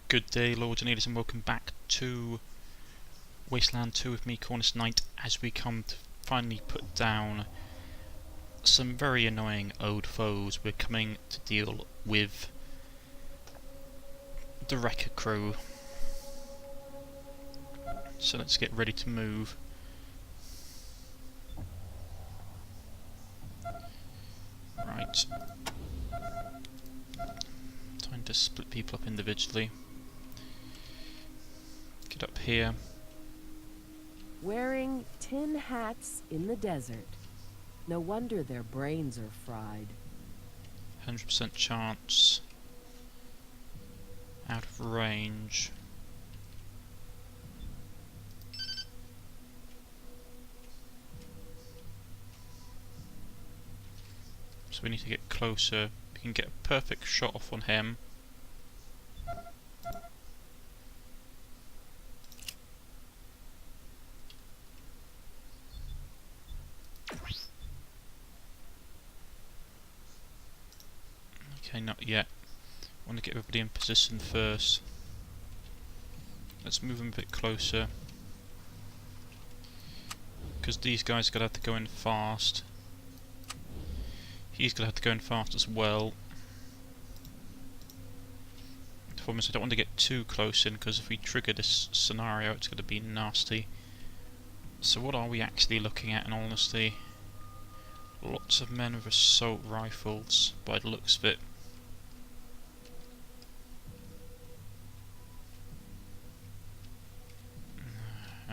Good day, Lords and Leaders, and welcome back to Wasteland 2 with me, Cornish-knight, as we come to finally put down some very annoying old foes. We're coming to deal with the Wrecker crew. So let's get ready to move. Right. Time to split people up individually. Get up here. Wearing tin hats in the desert. No wonder their brains are fried. 100% chance. Out of range. So we need to get closer. We can get a perfect shot off on him. Okay, not yet. I want to get everybody in position first. Let's move them a bit closer, because these guys are going to have to go in fast. He's going to have to go in fast as well. The problem is I don't want to get too close in, because if we trigger this scenario it's going to be nasty. So what are we actually looking at in all honesty? Lots of men with assault rifles by the looks of it.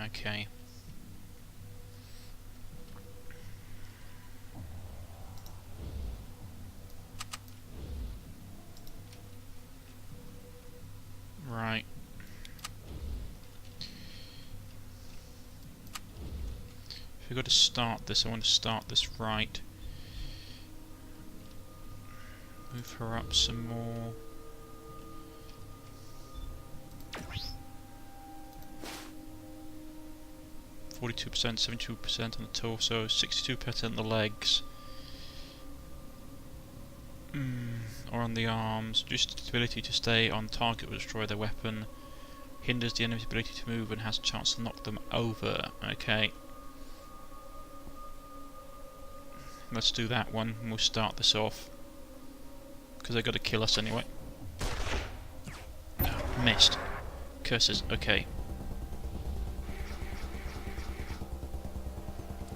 Okay. Right. If we've got to start this, I want to start this right. Move her up some more. %, 72% on the torso, 62% on the legs. Or on the arms. Reduces the ability to stay on target or destroy their weapon. Hinders the enemy's ability to move and has a chance to knock them over. Okay. Let's do that one and we'll start this off, because they've got to kill us anyway. Oh, missed. Curses. Okay.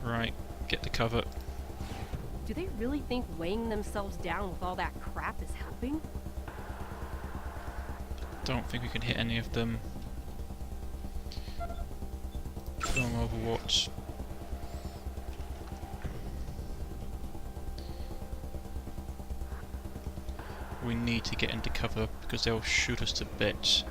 Right, get the cover. Do they really think weighing themselves down with all that crap is helping? Don't think we can hit any of them. Film Overwatch. We need to get into cover because they'll shoot us to bits.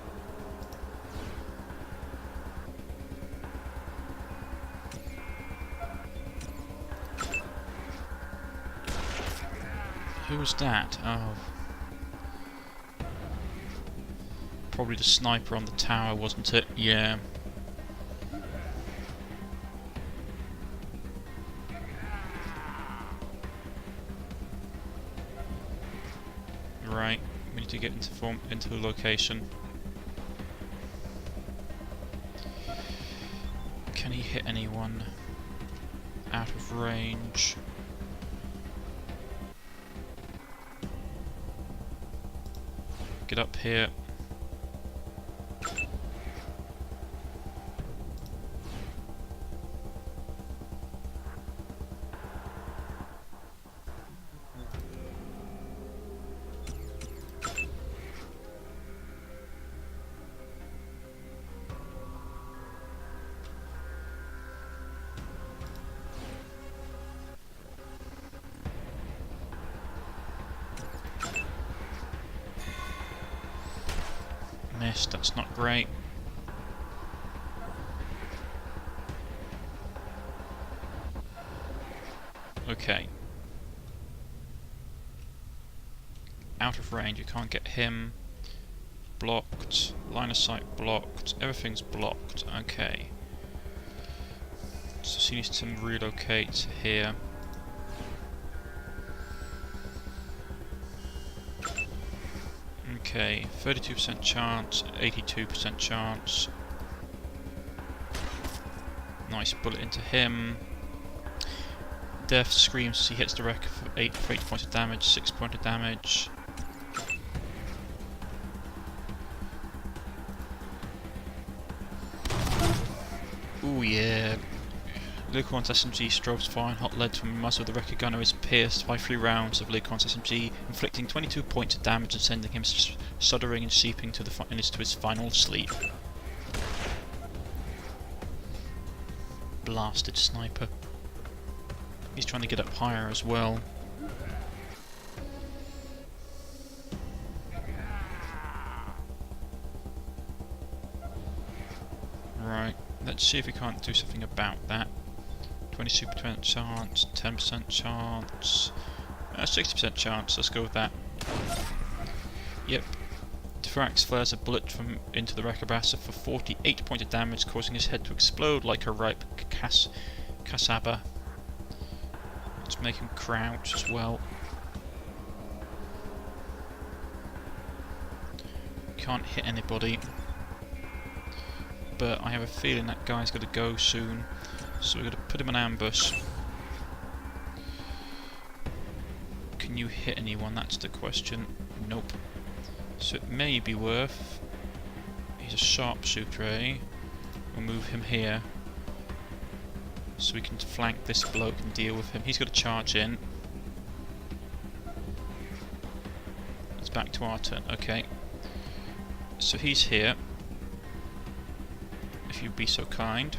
Who was that? Oh. Probably the sniper on the tower, wasn't it? Yeah. Right, we need to get into the location. Can he hit anyone? Out of range. Get up here. Missed, that's not great. Okay. Out of range, you can't get him. Blocked. Line of sight blocked. Everything's blocked. Okay. So she needs to relocate here. Okay, 32% chance, 82% chance. Nice bullet into him. Death screams as he hits the wreck for 8 points of damage, 6 points of damage. Ooh yeah. Licorn's SMG strobes firing hot lead from the muzzle of the wrecker gunner is pierced by 3 rounds of Licorn's SMG, inflicting 22 points of damage and sending him shuddering and seeping to his final sleep. Blasted sniper. He's trying to get up higher as well. Right, let's see if we can't do something about that. 22% chance, 10% chance, 60% chance, let's go with that. Yep. Thorax flares a bullet into the Rekabasa for 48 points of damage, causing his head to explode like a ripe cassava. Let's make him crouch as well. Can't hit anybody. But I have a feeling that guy's going to go soon. So we're going to put him in ambush. Can you hit anyone? That's the question. Nope. So it may be worth... He's a sharpshooter, eh? We'll move him here. So we can flank this bloke and deal with him. He's got to charge in. It's back to our turn. Okay. So he's here. If you'd be so kind.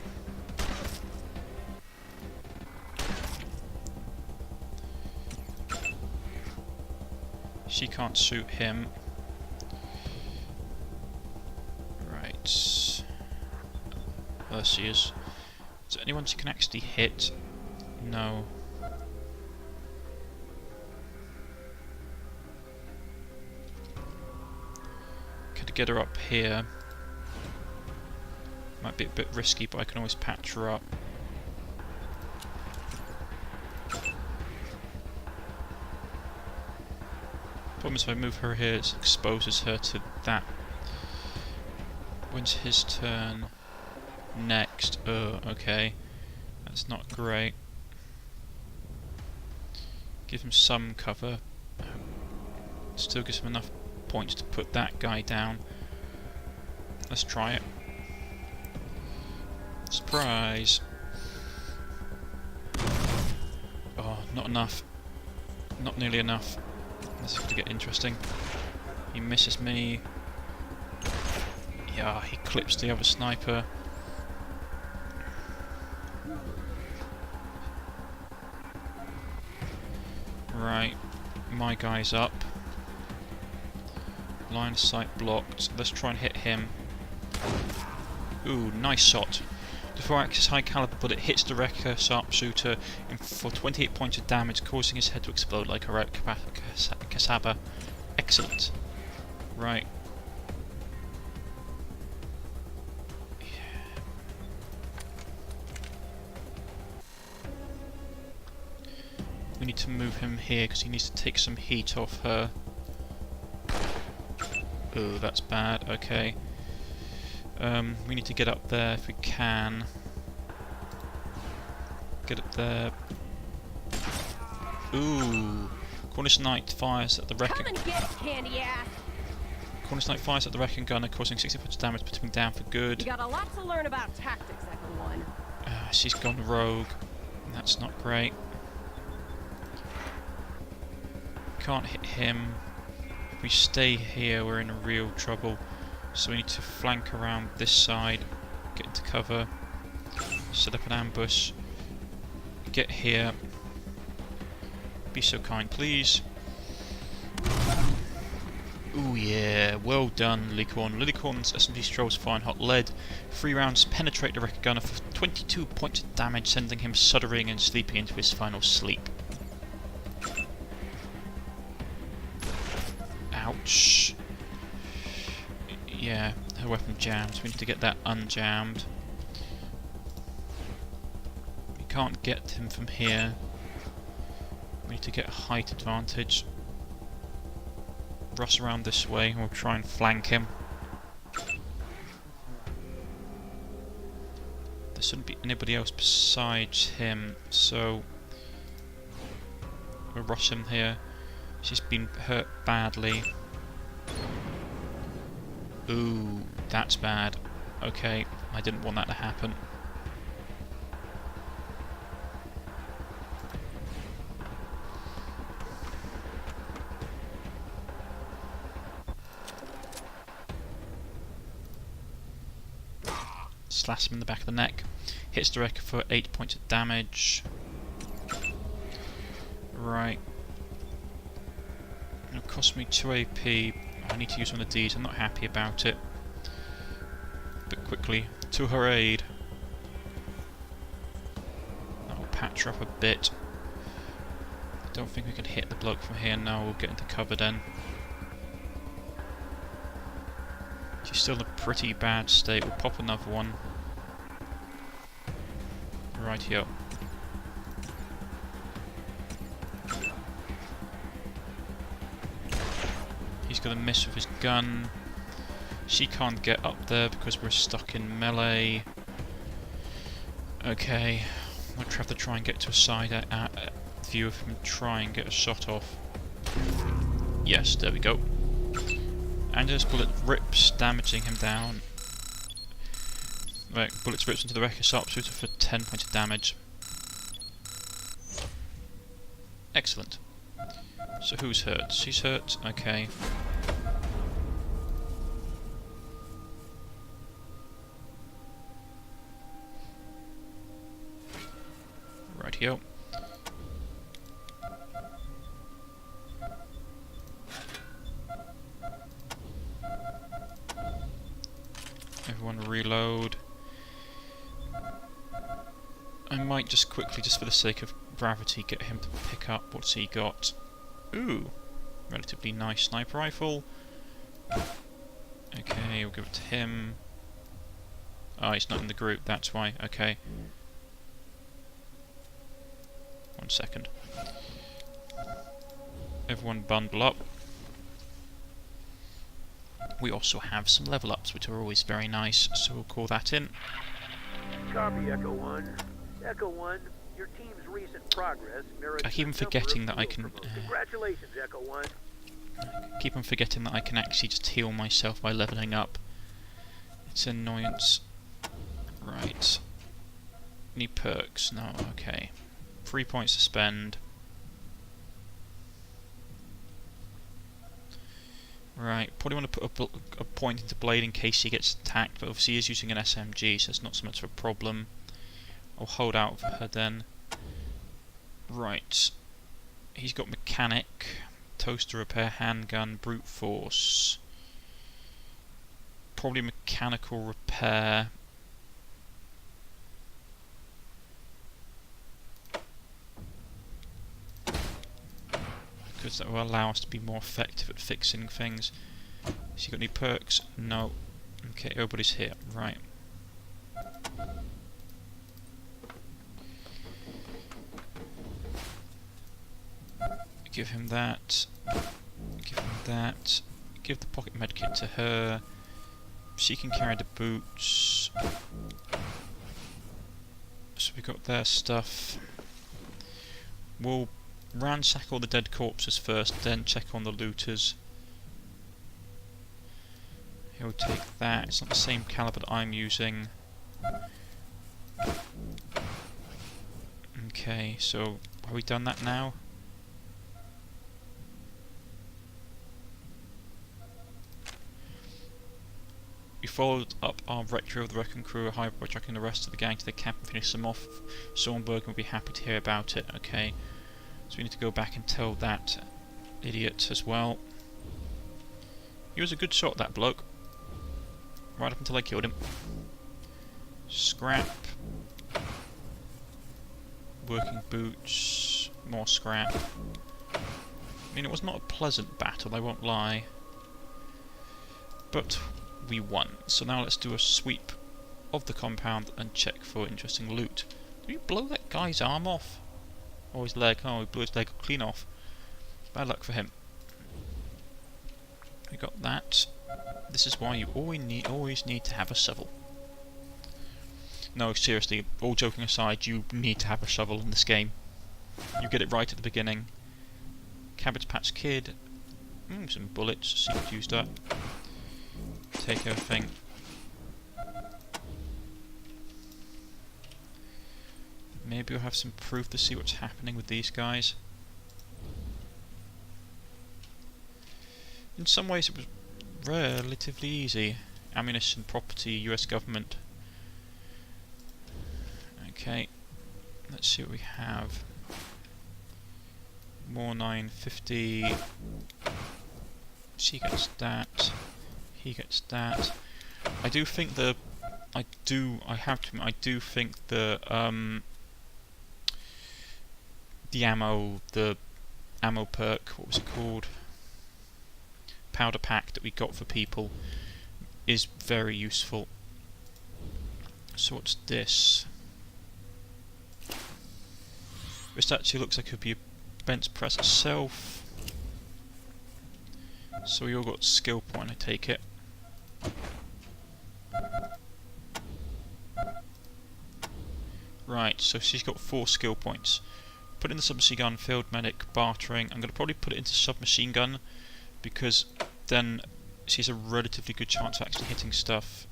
She can't shoot him. Right. There she is. Is there anyone she can actually hit? No. Could get her up here. Might be a bit risky, but I can always patch her up. Problem is, if I move her here, it exposes her to that. When's his turn? Next. Oh, okay. That's not great. Give him some cover. Still gives him enough points to put that guy down. Let's try it. Surprise! Oh, not enough. Not nearly enough. This is going to get interesting. He misses me. Yeah, he clips the other sniper. Right, my guy's up. Line of sight blocked. Let's try and hit him. Ooh, nice shot. The 4-axis high caliber bullet hits the wrecker sharpshooter for 28 points of damage, causing his head to explode like a ripe cassava. Excellent. Right. We need to move him here because he needs to take some heat off her. Oh, that's bad. Okay. We need to get up there if we can. Get up there. Ooh. Cornish-knight fires at the wrecking. Come and get it, candy ass. Cornish-knight fires at the wrecking gunner, causing 60 points of damage, putting him down for good. You got a lot to learn about tactics, everyone. She's gone rogue. That's not great. Can't hit him. If we stay here, we're in real trouble. So we need to flank around this side, get into cover, set up an ambush, get here. Be so kind, please. Ooh yeah, well done, Licorn. Licorn's SMG strolls firing hot lead. 3 rounds penetrate the wrecker gunner for 22 points of damage, sending him shuddering and sleeping into his final sleep. Ouch. Yeah, her weapon jammed. We need to get that unjammed. We can't get him from here. We need to get height advantage. rush around this way and we'll try and flank him. There shouldn't be anybody else besides him, so we'll rush him here. She's been hurt badly. Ooh, that's bad. Okay, I didn't want that to happen. Slash him in the back of the neck. Hits the wrecker for 8 points of damage. Right. It'll cost me 2 AP. I need to use one of these. I'm not happy about it. But quickly, to her aid. That'll patch her up a bit. I don't think we can hit the bloke from here now. We'll get into cover then. She's still in a pretty bad state. We'll pop another one. Right here. He's gonna miss with his gun. She can't get up there because we're stuck in melee. Okay, I'll have to try and get to a side view of him and try and get a shot off. Yes, there we go. And this bullet rips, damaging him down. Right, bullets rips into the wrecker sharpshooter for 10 points of damage. Excellent. So who's hurt? She's hurt, okay. Right here. Everyone reload. I might just quickly, just for the sake of gravity, get him to pick up what's he got. Ooh, relatively nice sniper rifle. Okay, we'll give it to him. Oh, he's not in the group, that's why. Okay. 1 second. Everyone bundle up. We also have some level ups, which are always very nice, so we'll call that in. Copy, Echo 1. Echo 1, your team's recent progress merits I keep on forgetting that I can... Congratulations, Echo 1. keep on forgetting that I can actually just heal myself by leveling up. It's an annoyance. Right. Any perks? No, okay. 3 points to spend. Right, probably want to put a point into Blade in case he gets attacked, but obviously he is using an SMG, so it's not so much of a problem. I'll hold out for her then. Right. He's got Mechanic, Toaster Repair, Handgun, Brute Force. Probably Mechanical Repair. Because that will allow us to be more effective at fixing things. Has he got any perks? No. Okay, everybody's here. Right. Give him that. Give him that. Give the pocket medkit to her. She can carry the boots. So we got their stuff. We'll ransack all the dead corpses first, then check on the looters. He'll take that. It's not the same caliber that I'm using. Okay, so have we done that now? We followed up our rectory of the wrecking crew, by tracking the rest of the gang to the camp and finish them off. Sornberg will be happy to hear about it. Okay, so we need to go back and tell that idiot as well. He was a good shot, that bloke. Right up until I killed him. Scrap. Working boots. More scrap. I mean, it was not a pleasant battle, I won't lie. But we won. So now let's do a sweep of the compound and check for interesting loot. Did we blow that guy's arm off? Or his leg? Oh, we blew his leg clean off. Bad luck for him. we got that. This is why you always need to have a shovel. No, seriously, all joking aside, you need to have a shovel in this game. You get it right at the beginning. Cabbage Patch Kid. Some bullets, so you could use that. Take everything. Maybe we'll have some proof to see what's happening with these guys. In some ways it was relatively easy. Ammunition, property, US government. Okay, let's see what we have. More 950. She gets that. He gets that. I do think I have to admit, I do think the ammo perk, what was it called? Powder pack that we got for people is very useful. So what's this? This actually looks like it could be a bench press itself. So we all got skill point, I take it. Right, so she's got 4 skill points. Put in the submachine gun, field medic, bartering. I'm going to probably put it into submachine gun because then she has a relatively good chance of actually hitting stuff.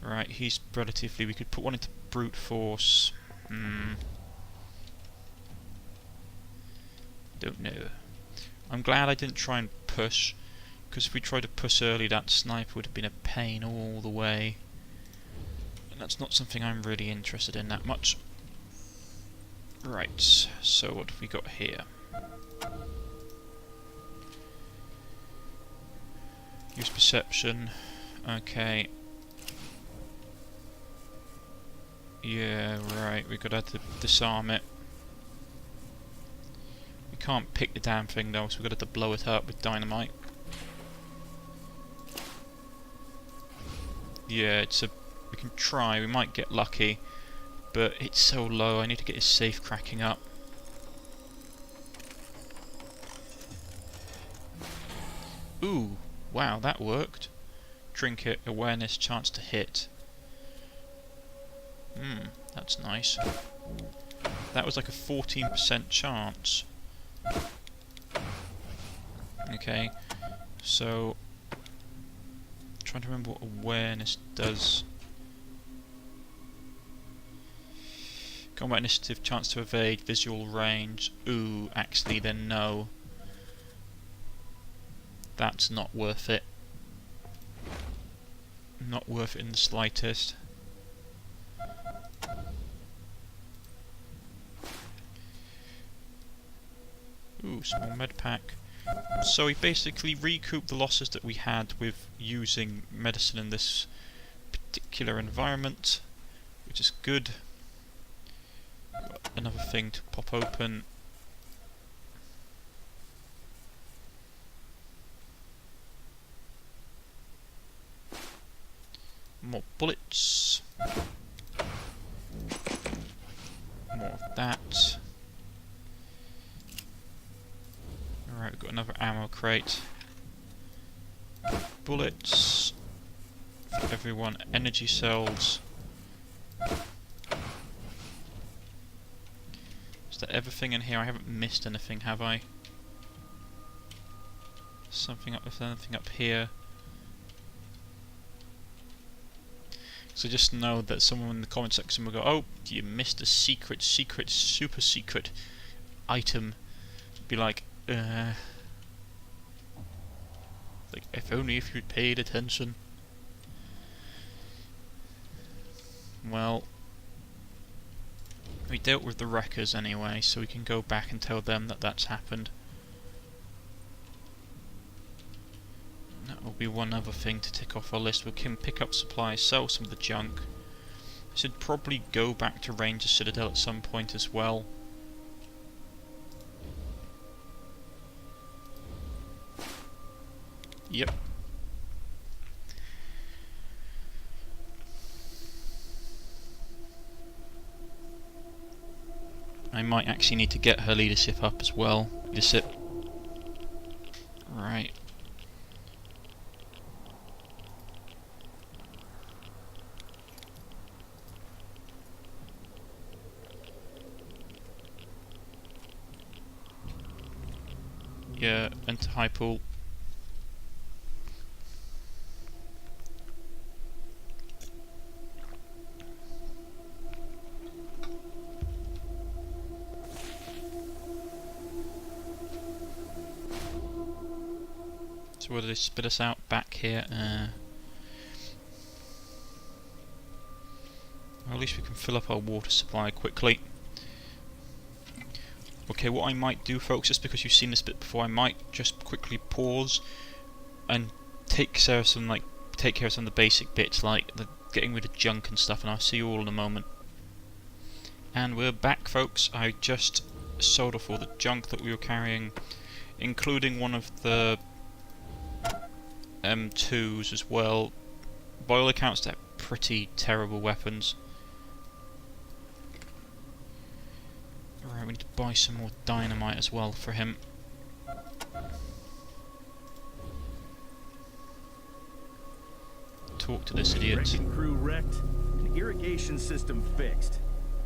Right, he's relatively... we could put one into brute force. Don't know. I'm glad I didn't try and push, because if we tried to push early, that sniper would have been a pain all the way. And that's not something I'm really interested in that much. Right, so what have we got here? Use perception. Okay. Yeah, right, we've got to disarm it. We can't pick the damn thing though, so we've got to blow it up with dynamite. Yeah, we can try, we might get lucky, but it's so low, I need to get his safe cracking up. Ooh, wow, that worked. Trinket, awareness, chance to hit. That's nice. That was like a 14% chance. Okay, so trying to remember what awareness does. Combat initiative, chance to evade, visual range. Ooh, actually then no. That's not worth it. Not worth it in the slightest. Ooh, small med pack. So we basically recouped the losses that we had with using medicine in this particular environment, which is good. Got another thing to pop open. More bullets. More of that. Alright, we've got another ammo crate. Bullets. For everyone. Energy cells. Is there everything in here? I haven't missed anything, have I? Something up, if anything up here. So just know that someone in the comment section will go, oh, you missed a secret, super secret item. Be like, like, if only if you'd paid attention. Well, we dealt with the wreckers anyway, so we can go back and tell them that that's happened. That will be one other thing to tick off our list. We can pick up supplies, sell some of the junk. I should probably go back to Ranger Citadel at some point as well. Yep. I might actually need to get her leadership up as well. enter high pool. So will they spit us out back here? Well, at least we can fill up our water supply quickly. Okay, what I might do, folks, just because you've seen this bit before, I might just quickly pause and take care of some of the basic bits, like getting rid of junk and stuff, and I'll see you all in a moment. And we're back, folks. I just sold off all the junk that we were carrying, including one of the M2s as well. By all accounts, they're pretty terrible weapons. Alright, we need to buy some more dynamite as well for him. Talk to this idiot. Wrecking crew wrecked, and irrigation system fixed.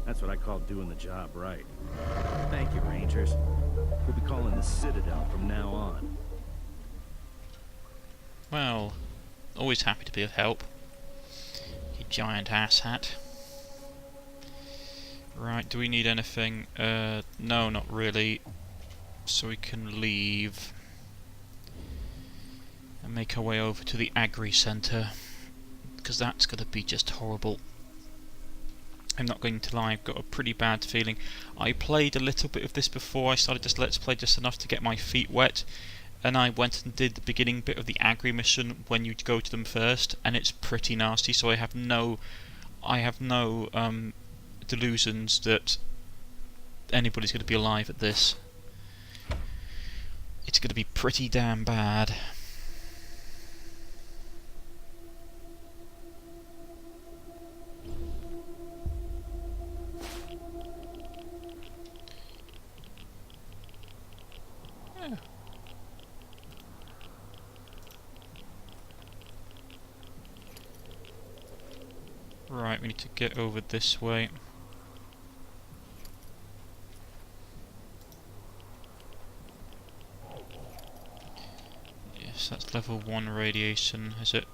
That's what I call doing the job right. Thank you, Rangers. We'll be calling the Citadel from now on. Well, always happy to be of help. You giant asshat. Right, do we need anything? No, not really. So we can leave and make our way over to the Agri Centre, because that's going to be just horrible. I'm not going to lie, I've got a pretty bad feeling. I played a little bit of this before. I started just Let's Play just enough to get my feet wet, and I went and did the beginning bit of the Agri mission when you go to them first, and it's pretty nasty. So I have no delusions that anybody's going to be alive at this. It's going to be pretty damn bad. Yeah. Right, we need to get over this way. Yes, that's level 1 radiation, is it?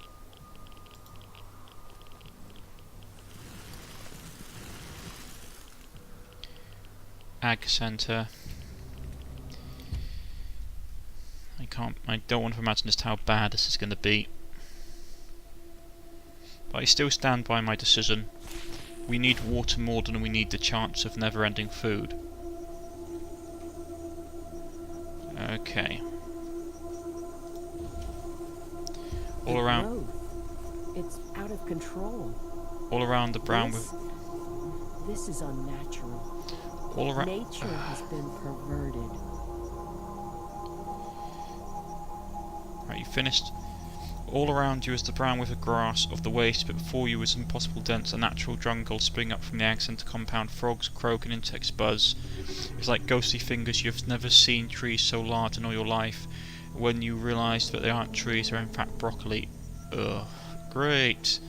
Ag Centre. I don't want to imagine just how bad this is going to be. But I still stand by my decision. We need water more than we need the chance of never-ending food. Okay. All around. It's out of control. All around the brown This is unnatural. all around. Nature has been perverted. Right, you finished. All around you is the brown with the grass of the waste, but before you is impossible dense, a natural jungle spring up from the Ag Centre compound. Frogs croak and insects buzz. It's like ghostly fingers. You've never seen trees so large in all your life. When you realise that they aren't trees, they're in fact broccoli. Ugh. Great.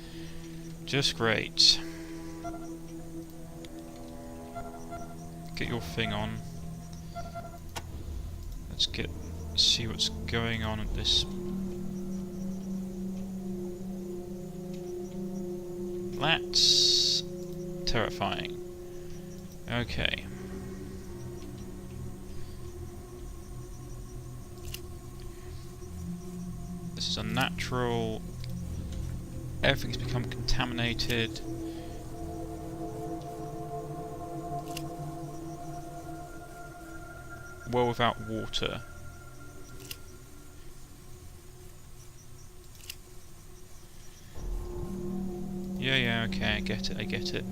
Just great. Get your thing on. Let's see what's going on at this. That's terrifying. Okay. This is unnatural. Everything's become contaminated. Well, without water. Yeah, okay, I get it.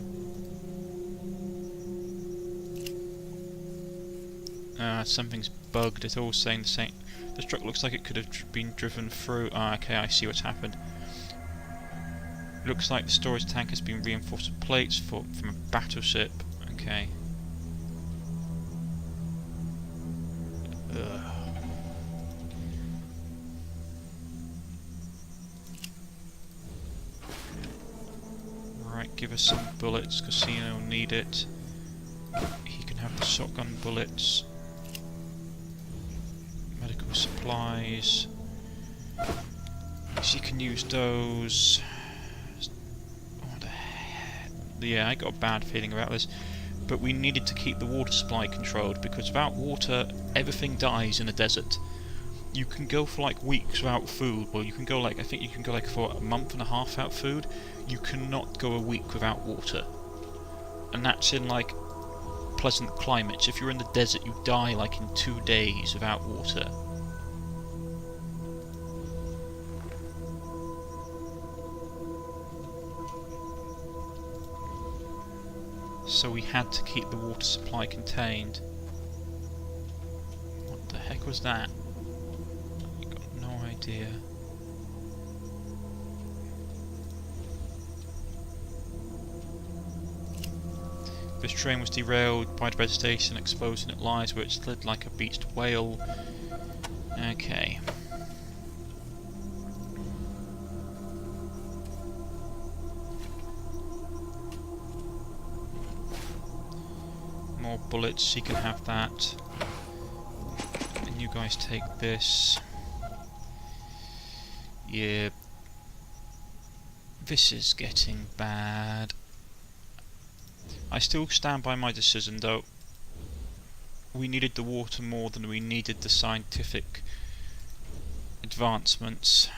Something's bugged. It's all saying the same. This truck looks like it could have been driven through. Okay, I see what's happened. Looks like the storage tank has been reinforced with plates from a battleship. Okay. Ugh. Right, give us some bullets. Casino will need it. He can have the shotgun bullets. supplies. So you can use those. What the heck? Yeah, I got a bad feeling about this. But we needed to keep the water supply controlled, because without water, everything dies in a desert. You can go for like weeks without food. Well, you can go like, I think you can go like for a month and a half without food. You cannot go a week without water. And that's in like pleasant climates. If you're in the desert, you die like in 2 days without water. So we had to keep the water supply contained. What the heck was that? I got no idea. This train was derailed by the red station, exposing it lies where it slid like a beached whale. Okay. More bullets, you can have that. And you guys take this. Yeah. This is getting bad. I still stand by my decision though. We needed the water more than we needed the scientific advancements.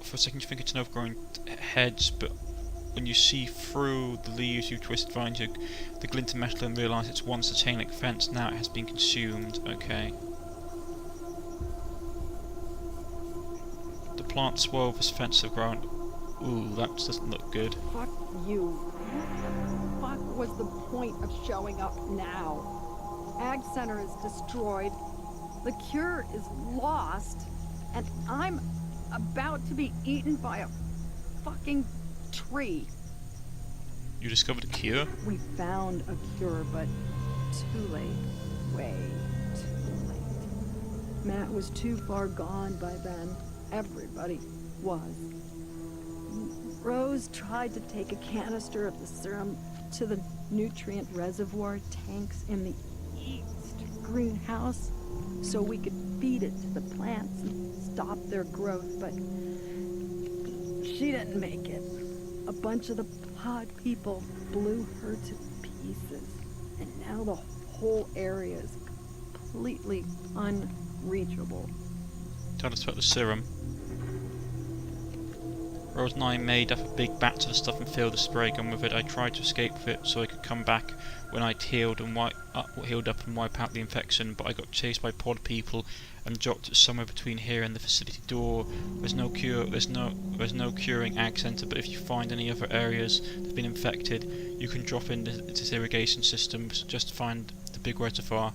For a second you think it's an overgrown hedge, but when you see through the leaves you twist vines, the glint of metal, and realise it's once a chain link fence, now it has been consumed. Okay. The plant swirl of this fence have grown. Ooh, that doesn't look good. Fuck you. What the fuck was the point of showing up now? Ag Center is destroyed, the cure is lost, and I'm about to be eaten by a fucking tree. You discovered a cure? We found a cure, but too late. Way too late. Matt was too far gone by then. Everybody was. Rose tried to take a canister of the serum to the nutrient reservoir tanks in the east greenhouse so we could feed it to the plants and stop their growth, but she didn't make it. A bunch of the pod people blew her to pieces, and now the whole area is completely unreachable. Tell us about the serum. Rose and I made up a big batch of the stuff and filled the spray gun with it. I tried to escape with it so I could come back when I'd healed up and wipe out the infection, but I got chased by pod people and dropped somewhere between here and the facility door. There's no cure. There's no curing Ag Center, but if you find any other areas that've been infected, you can drop into this irrigation system. So just find the big reservoir.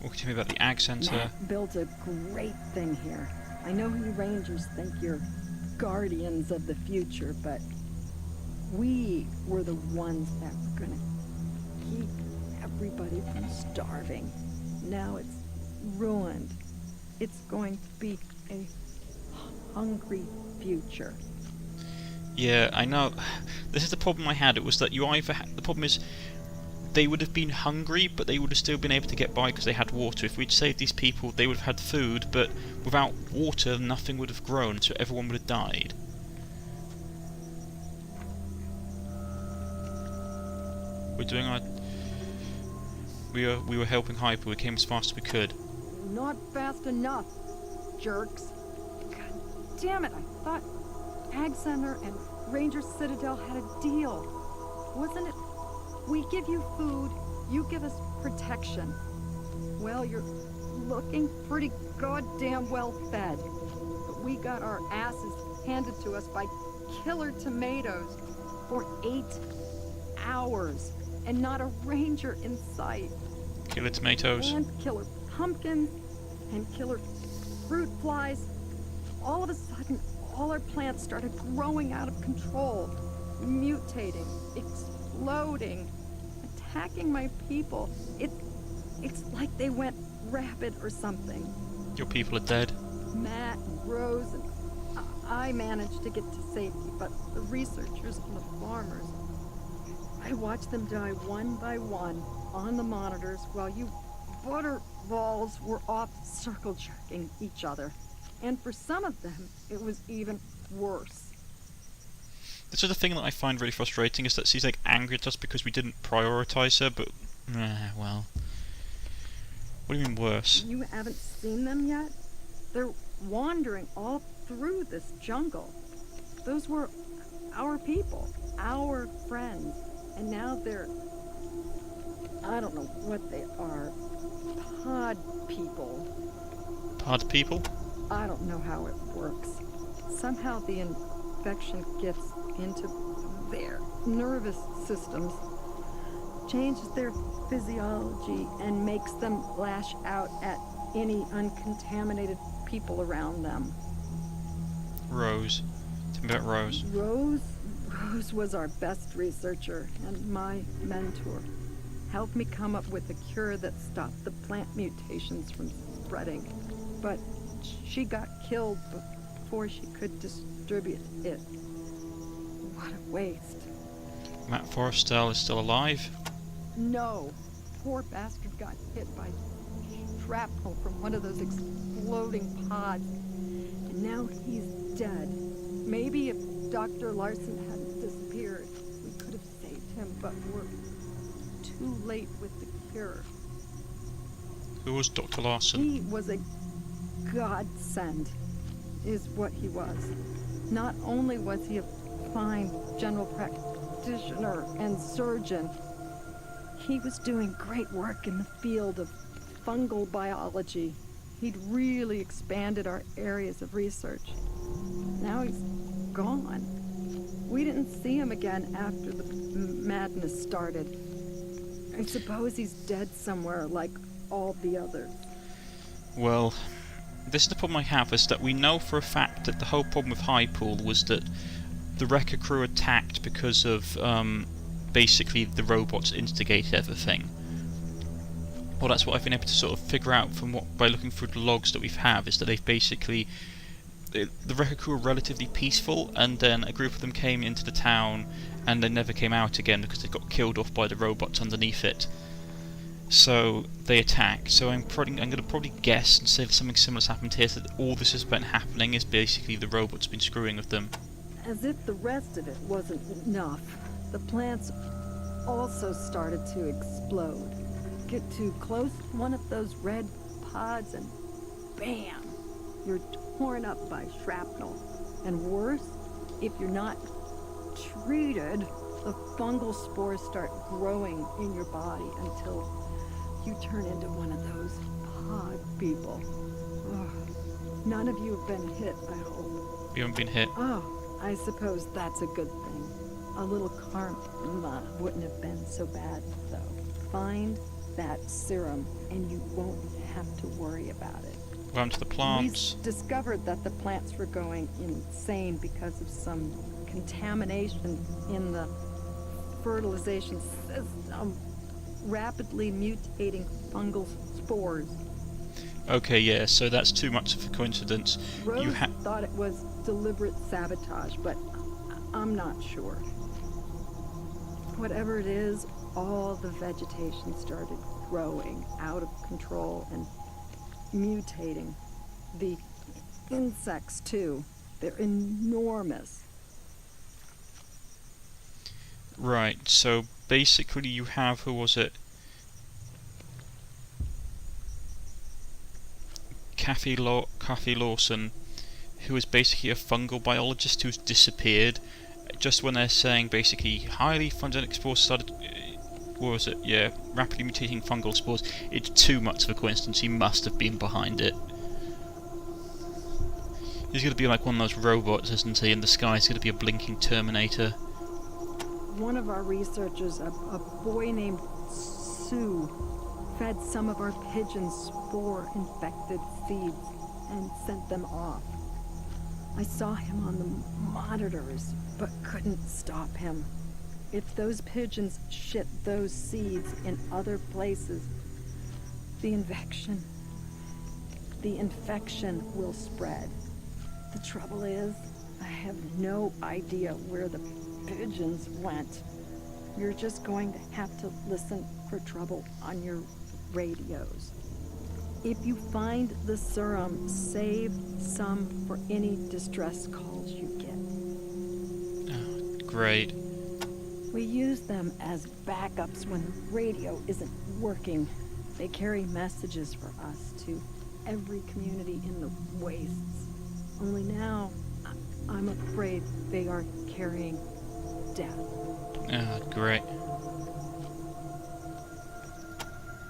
What can you tell me about the Ag Center? Matt built a great thing here. I know you Rangers think you're guardians of the future, but we were the ones that were gonna keep everybody from starving. Now it's ruined. It's going to be a hungry future. Yeah, I know. This is the problem I had. It was that you either the problem is they would have been hungry, but they would have still been able to get by because they had water. If we'd saved these people, they would have had food, but without water, nothing would have grown, so everyone would have died. We're doing our... We were helping Hyper. We came as fast as we could. Not fast enough, jerks. God damn it, I thought Ag Center and Ranger Citadel had a deal. Wasn't it? We give you food, you give us protection. Well, you're looking pretty goddamn well fed. But we got our asses handed to us by killer tomatoes for 8 hours, and not a ranger in sight. Killer tomatoes. And killer pumpkins, and killer fruit flies. All of a sudden, all our plants started growing out of control, mutating, exploding, attacking my people. It's like they went rabid or something. Your people are dead. Matt and Rose and I managed to get to safety, but the researchers and the farmers, I watched them die one by one. on the monitors while you butterballs were off circle jerking each other. And for some of them, it was even worse. This is the thing that I find really frustrating, is that she's like angry at us because we didn't prioritise her, but well. What do you mean worse? You haven't seen them yet? They're wandering all through this jungle. Those were our people, our friends. And now they're... I don't know what they are. Pod people. Pod people? I don't know how it works. Somehow the infection gets into their nervous systems, changes their physiology, and makes them lash out at any uncontaminated people around them. Rose. Tell me about Rose. Rose was our best researcher and my mentor. Helped me come up with a cure that stopped the plant mutations from spreading. But she got killed before she could distribute it. What a waste. Matt Forrestal is still alive? No. Poor bastard got hit by shrapnel from one of those exploding pods. And now he's dead. Maybe if Dr. Larson hadn't disappeared, we could have saved him, but we're too late with the cure. Who was Dr. Larson? He was a godsend, is what he was. Not only was he a fine general practitioner and surgeon, he was doing great work in the field of fungal biology. He'd really expanded our areas of research. Now he's gone. We didn't see him again after the madness started. I suppose he's dead somewhere like all the others. Well, this is the problem I have, is that we know for a fact that the whole problem with Highpool was that the Wrecker crew attacked because of basically the robots instigated everything. Well, that's what I've been able to sort of figure out from by looking through the logs that we have, is that they've basically... The Wrecker crew were relatively peaceful, and then a group of them came into the town and they never came out again because they got killed off by the robots underneath it. So they attacked. So I'm going to probably guess and say that something similar has happened here, so that all this has been happening is basically the robots been screwing with them. As if the rest of it wasn't enough, the plants also started to explode. Get too close to one of those red pods and bam! You're torn up by shrapnel. And worse, if you're not treated, the fungal spores start growing in your body until you turn into one of those pod people. Ugh. None of you have been hit, I hope. You haven't been hit. Oh, I suppose that's a good thing. A little karma wouldn't have been so bad, though. Find that serum, and you won't have to worry about it. Go on to the plants. We discovered that the plants were going insane because of some contamination in the fertilization system. Rapidly mutating fungal spores. Okay, yeah, so that's too much of a coincidence. Rose thought it was deliberate sabotage, but I'm not sure. Whatever it is, all the vegetation started growing out of control and mutating. The insects, too. They're enormous. Right, so basically you have, who was it? Kathy Lawson, who is basically a fungal biologist who's disappeared just when they're saying basically highly fundamental spores started, what was it? Yeah, rapidly mutating fungal spores. It's too much of a coincidence. He must have been behind it. He's going to be like one of those robots, isn't he? In the sky, he's going to be a blinking Terminator. One of our researchers, a boy named Sue, fed some of our pigeons spore-infected seeds and sent them off. I saw him on the monitors, but couldn't stop him. If those pigeons shit those seeds in other places, the infection will spread. The trouble is, I have no idea where the pigeons went. You're just going to have to listen for trouble on your radios. If you find the serum, save some for any distress calls you get. Oh, great. We use them as backups when the radio isn't working. They carry messages for us to every community in the wastes. Only now, I'm afraid they are carrying death. Oh, great.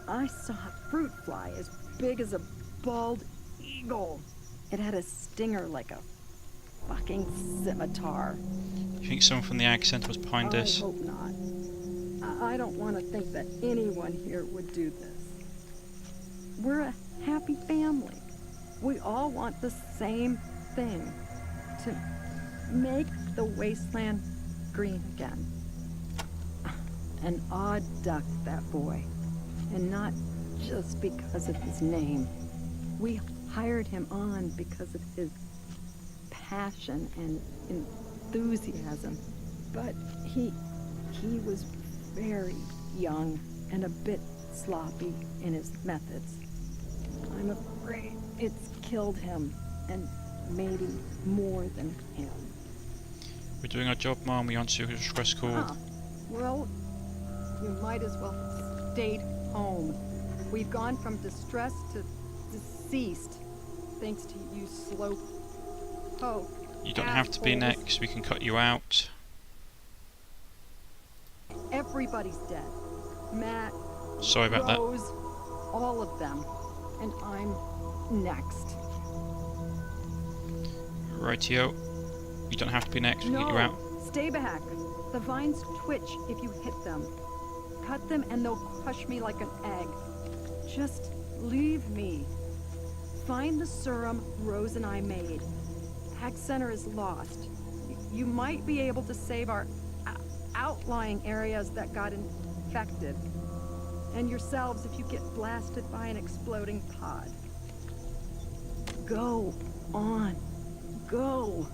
I saw a fruit fly as big as a bald eagle. It had a stinger like a fucking scimitar. You think someone from the Ag Centre was behind this? I hope not. I don't want to think that anyone here would do this. We're a happy family. We all want the same thing. To make the wasteland green again. An odd duck, that boy. And not just because of his name. We hired him on because of his passion and enthusiasm. But he was very young and a bit sloppy in his methods. I'm afraid it's killed him, and maybe more than him. We're doing our job, Mom. We answer your request call. Ah, well, you might as well have stayed home. We've gone from distress to deceased, thanks to you slow poke. You don't have to be assholes. next. We can cut you out. Everybody's dead. Matt, Sorry about that. Rose, all of them. And I'm next. Rightio. You don't have to be next. We can get you out. Stay back. The vines twitch if you hit them. Cut them and they'll crush me like an egg. Just leave me. Find the serum Rose and I made. Ag Center is lost. You might be able to save our outlying areas that got infected. And yourselves if you get blasted by an exploding pod. Go on. Go.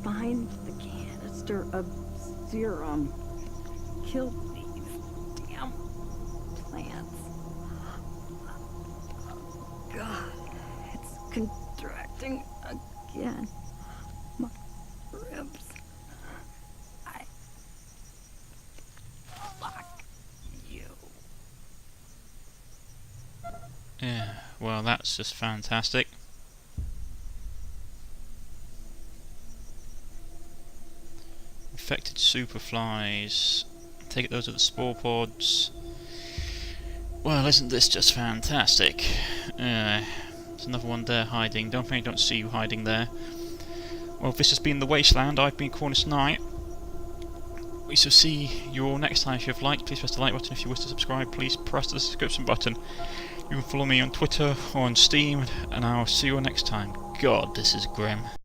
Find the canister of serum. Kill these damn plants. God, it's contracting again. My ribs. Fuck you. Yeah, well, that's just fantastic. Infected superflies. Take it, those are the spore pods. Well, isn't this just fantastic? There's another one there hiding. Don't think I don't see you hiding there. Well, this has been the Wasteland. I've been Cornish-knight. We shall see you all next time. If you have liked, please press the like button. If you wish to subscribe, please press the subscription button. You can follow me on Twitter or on Steam, and I'll see you all next time. God, this is grim.